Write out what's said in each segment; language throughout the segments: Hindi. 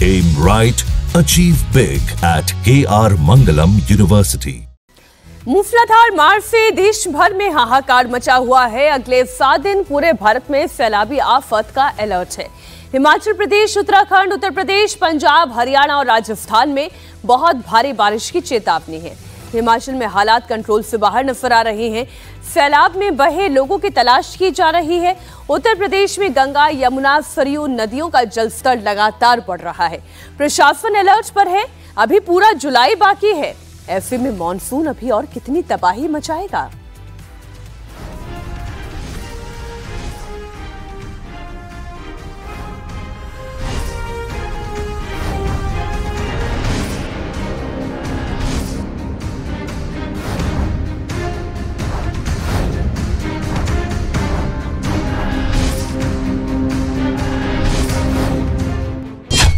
Aim right, achieve big at KR Mangalam University. मूसलाधार बारिश से देश भर में हाहाकार मचा हुआ है। अगले 7 दिन पूरे भारत में सैलाबी आफत का अलर्ट है। हिमाचल प्रदेश, उत्तराखंड, उत्तर प्रदेश, पंजाब, हरियाणा और राजस्थान में बहुत भारी बारिश की चेतावनी है। हिमाचल में हालात कंट्रोल से बाहर नजर आ रहे हैं। सैलाब में बहे लोगों की तलाश की जा रही है। उत्तर प्रदेश में गंगा, यमुना, सरयू नदियों का जलस्तर लगातार बढ़ रहा है। प्रशासन अलर्ट पर है। अभी पूरा जुलाई बाकी है। ऐसे में मॉनसून अभी और कितनी तबाही मचाएगा।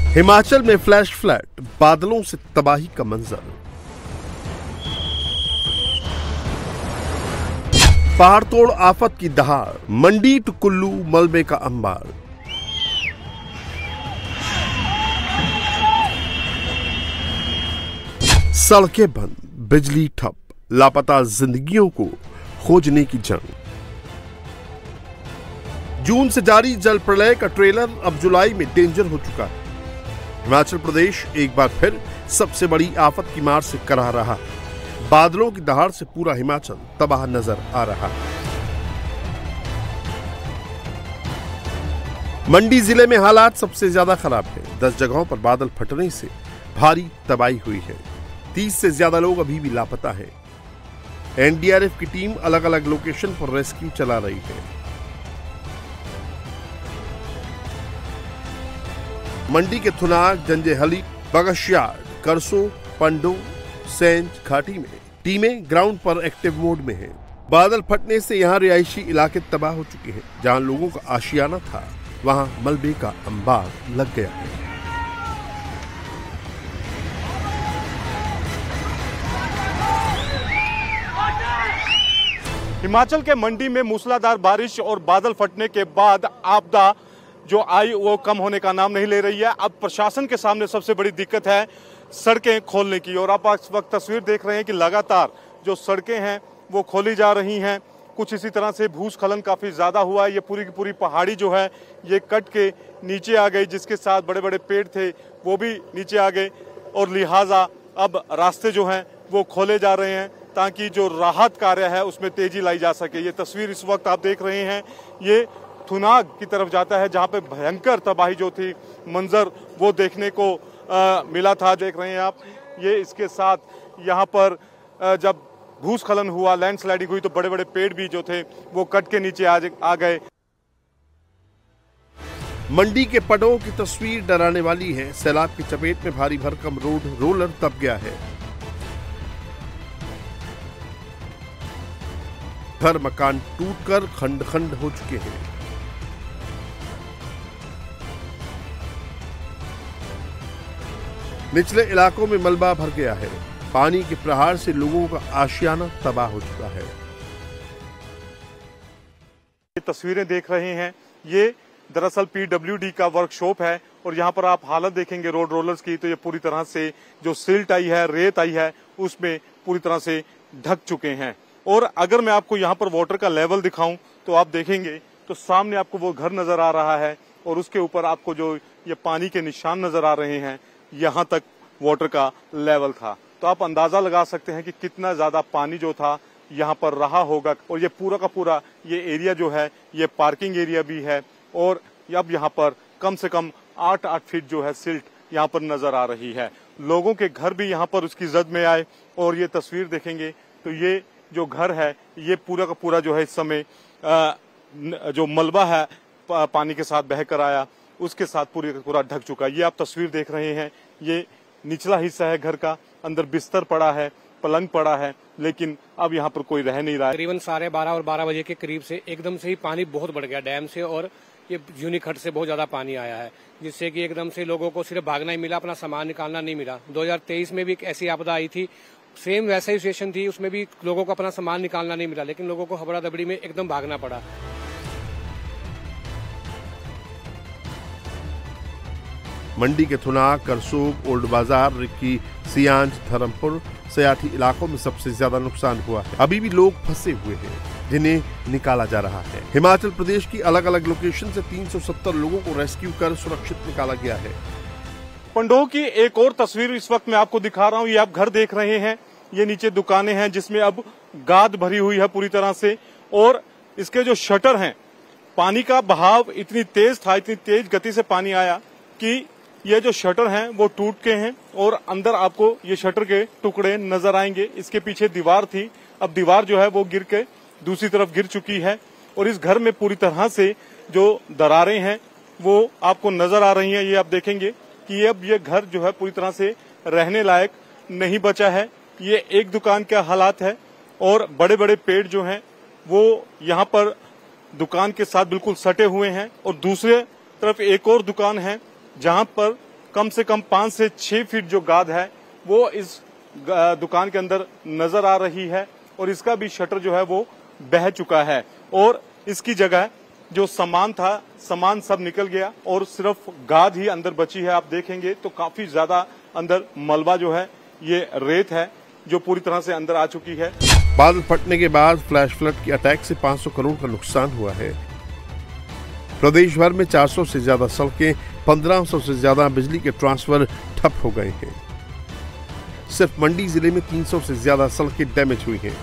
हिमाचल में फ्लैश फ्लड, बादलों से तबाही का मंजर। पहाड़ तोड़ आफत की दहाड़, मंडी टू कुल्लू मलबे का अंबार। सड़कें बंद, बिजली ठप, लापता जिंदगियों को खोजने की जंग। जून से जारी जल प्रलय का ट्रेलर अब जुलाई में डेंजर हो चुका है। हिमाचल प्रदेश एक बार फिर सबसे बड़ी आफत की मार से कराह रहा। बादलों की दहाड़ से पूरा हिमाचल तबाह नजर आ रहा है। मंडी जिले में हालात सबसे ज्यादा खराब है। 10 जगहों पर बादल फटने से भारी तबाही हुई है। 30 से ज्यादा लोग अभी भी लापता हैं। एनडीआरएफ की टीम अलग अलग लोकेशन पर रेस्क्यू चला रही है। मंडी के थुनाग, जंजेहली, बगशियाड, करसो, पंडो, सेंज घाटी में टीमें ग्राउंड पर एक्टिव मोड में हैं। बादल फटने से यहां रिहायशी इलाके तबाह हो चुके हैं। जहां लोगों का आशियाना था, वहां मलबे का अंबार लग गया है। हिमाचल के मंडी में मूसलाधार बारिश और बादल फटने के बाद आपदा जो आई वो कम होने का नाम नहीं ले रही है। अब प्रशासन के सामने सबसे बड़ी दिक्कत है सड़कें खोलने की। और आप इस वक्त तस्वीर देख रहे हैं कि लगातार जो सड़कें हैं वो खोली जा रही हैं। कुछ इसी तरह से भूस्खलन काफ़ी ज़्यादा हुआ है। ये पूरी की पूरी पहाड़ी जो है ये कट के नीचे आ गई, जिसके साथ बड़े बड़े पेड़ थे वो भी नीचे आ गए। और लिहाजा अब रास्ते जो हैं वो खोले जा रहे हैं ताकि जो राहत कार्य है उसमें तेज़ी लाई जा सके। ये तस्वीर इस वक्त आप देख रहे हैं ये थुनाग की तरफ जाता है, जहां पे भयंकर तबाही जो थी मंजर वो देखने को मिला था। देख रहे हैं आप ये। इसके साथ यहाँ पर जब भूस्खलन हुआ, लैंडस्लाइडिंग हुई, तो बड़े बड़े पेड़ भी जो थे वो कट के नीचे आ गए। मंडी के पड़ों की तस्वीर डराने वाली है। सैलाब की चपेट में भारी भरकम रोड रोलर दब गया है। घर मकान टूटकर खंड खंड हो चुके हैं। निचले इलाकों में मलबा भर गया है। पानी के प्रहार से लोगों का आशियाना तबाह हो चुका है। ये तस्वीरें देख रहे हैं ये दरअसल पीडब्ल्यूडी का वर्कशॉप है। और यहाँ पर आप हालत देखेंगे रोड रोलर्स की, तो ये पूरी तरह से जो सिल्ट आई है, रेत आई है, उसमें पूरी तरह से ढक चुके हैं। और अगर मैं आपको यहाँ पर वाटर का लेवल दिखाऊं तो आप देखेंगे तो सामने आपको वो घर नजर आ रहा है और उसके ऊपर आपको जो ये पानी के निशान नजर आ रहे हैं, यहाँ तक वाटर का लेवल था। तो आप अंदाजा लगा सकते हैं कि कितना ज्यादा पानी जो था यहाँ पर रहा होगा। और ये पूरा का पूरा ये एरिया जो है ये पार्किंग एरिया भी है। और अब यहाँ पर कम से कम 8 फीट जो है सिल्ट यहाँ पर नजर आ रही है। लोगों के घर भी यहाँ पर उसकी जद में आए। और ये तस्वीर देखेंगे तो ये जो घर है ये पूरा का पूरा जो है इस समय जो मलबा है पानी के साथ बहकर आया उसके साथ पूरा ढक चुका है। ये आप तस्वीर देख रहे हैं ये निचला हिस्सा है घर का। अंदर बिस्तर पड़ा है, पलंग पड़ा है, लेकिन अब यहाँ पर कोई रह नहीं रहा है। करीबन 12:30 और 12 बजे के करीब से एकदम से ही पानी बहुत बढ़ गया डैम से। और ये यूनिक हट से बहुत ज्यादा पानी आया है, जिससे कि एकदम से लोगों को सिर्फ भागना ही मिला, अपना सामान निकालना नहीं मिला। 2023 में भी एक ऐसी आपदा आई थी, सेम वैसा ही सिचुएशन थी, उसमें भी लोगों को अपना सामान निकालना नहीं मिला, लेकिन लोगों को हबड़ा दबड़ी में एकदम भागना पड़ा। मंडी के थुनाग, करसोग, ओल्ड बाजार, रिक्की, सियांज, धर्मपुर, सयाठी इलाकों में सबसे ज्यादा नुकसान हुआ है। अभी भी लोग फंसे हुए हैं जिन्हें निकाला जा रहा है। हिमाचल प्रदेश की अलग अलग लोकेशन से 370 लोगों को रेस्क्यू कर सुरक्षित निकाला गया है। पंडोह की एक और तस्वीर इस वक्त मैं आपको दिखा रहा हूँ। ये आप घर देख रहे हैं, ये नीचे दुकानें हैं जिसमें अब गाद भरी हुई है पूरी तरह से, और इसके जो शटर हैं, पानी का बहाव इतनी तेज था, इतनी तेज गति से पानी आया कि ये जो शटर हैं वो टूट के हैं और अंदर आपको ये शटर के टुकड़े नजर आएंगे। इसके पीछे दीवार थी, अब दीवार जो है वो गिर के दूसरी तरफ गिर चुकी है और इस घर में पूरी तरह से जो दरारें हैं वो आपको नजर आ रही हैं। ये आप देखेंगे कि अब ये घर जो है पूरी तरह से रहने लायक नहीं बचा है। ये एक दुकान का हालात है और बड़े बड़े पेड़ जो हैं वो यहाँ पर दुकान के साथ बिल्कुल सटे हुए हैं और दूसरे तरफ एक और दुकान है जहां पर कम से कम 5 से 6 फीट जो गाद है वो इस दुकान के अंदर नजर आ रही है और इसका भी शटर जो है वो बह चुका है और इसकी जगह जो सामान था, सामान सब निकल गया और सिर्फ गाद ही अंदर बची है। आप देखेंगे तो काफी ज्यादा अंदर मलबा जो है, ये रेत है जो पूरी तरह से अंदर आ चुकी है। बादल फटने के बाद फ्लैश फ्लड के अटैक से 500 करोड़ का नुकसान हुआ है। प्रदेश भर में 400 से ज्यादा सड़कें, 1500 से ज्यादा बिजली के ट्रांसफर ठप हो गए हैं। सिर्फ मंडी जिले में 300 से ज्यादा सड़कें डैमेज हुई हैं।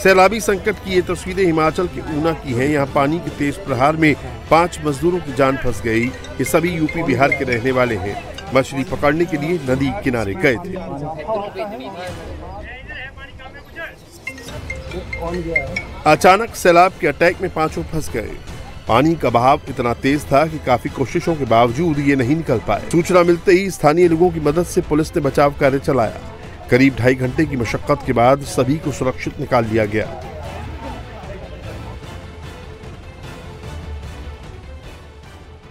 सैलाबी संकट की ये तस्वीरें हिमाचल के ऊना की हैं। यहाँ पानी के तेज प्रहार में 5 मजदूरों की जान फंस गई। ये सभी यूपी बिहार के रहने वाले हैं। मछली पकड़ने के लिए नदी किनारे गए थे। अचानक सैलाब के अटैक में 5 फंस गए। पानी का बहाव इतना तेज था कि काफी कोशिशों के बावजूद ये नहीं निकल पाए। सूचना मिलते ही स्थानीय लोगों की मदद से पुलिस ने बचाव कार्य चलाया। करीब 2.5 घंटे की मशक्कत के बाद सभी को सुरक्षित निकाल लिया गया।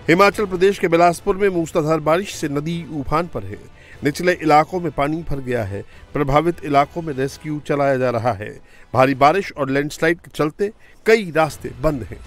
हिमाचल प्रदेश के बिलासपुर में मूसलाधार बारिश से नदी उफान पर है। निचले इलाकों में पानी भर गया है। प्रभावित इलाकों में रेस्क्यू चलाया जा रहा है। भारी बारिश और लैंडस्लाइड के चलते कई रास्ते बंद हैं।